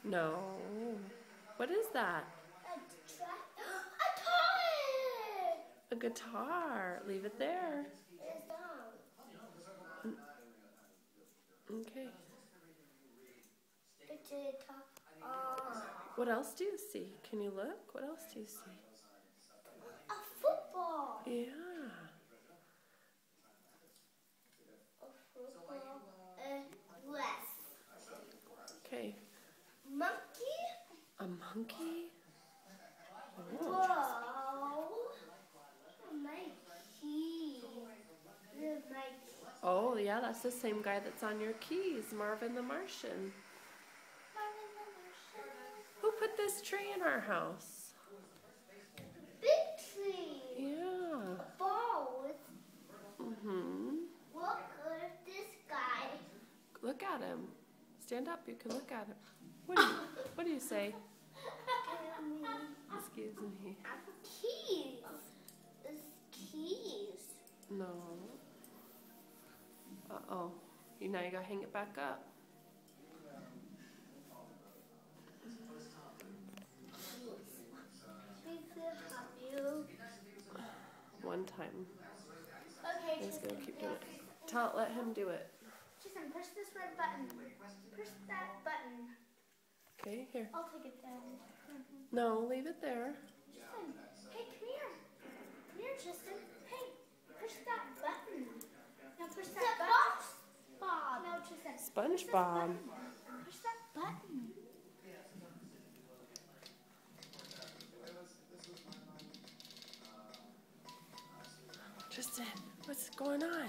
No. What is that? A toy! A guitar. Leave it there. It's down. Okay. Guitar. What else do you see? Can you look? What else do you see? A football. Yeah. A football. A dress. Okay. Monkey. A monkey? Oh. Whoa. My key. Oh, yeah, that's the same guy that's on your keys, Marvin the Martian. Who put this tree in our house? Big tree. Yeah. A ball with. Look at this guy. Look at him. Stand up. You can look at him. What do you say? Excuse me. Keys. It's keys. No. Uh-oh. Now you gotta hang it back up. One time. Okay, He's gonna keep doing it. Let him do it. Tristan, push this red button. Push that button. Okay, here. I'll take it down. No, leave it there. Tristan, hey, come here. Come here, Tristan. Hey, push that button. Now push that button. Bob. No, Tristan. SpongeBob. Push that button. Tristan, what's going on?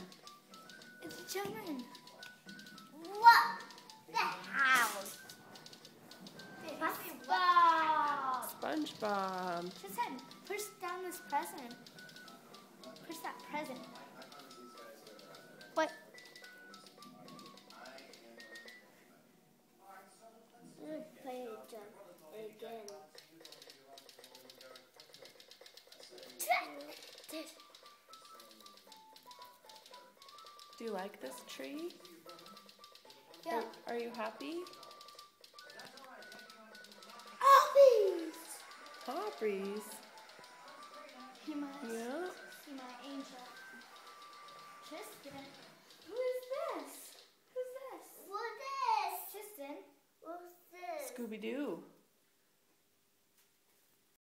It's children. What the hell? SpongeBob. SpongeBob. Tristan, push down this present. Push that present. What? Let's play it again. Do you like this tree? Yeah. Are you happy? Obbies! Aubrey's. He my, Yeah. he my angel. Tristan, who is this? Who's this? What's this? Tristan, what's this? Scooby-Doo.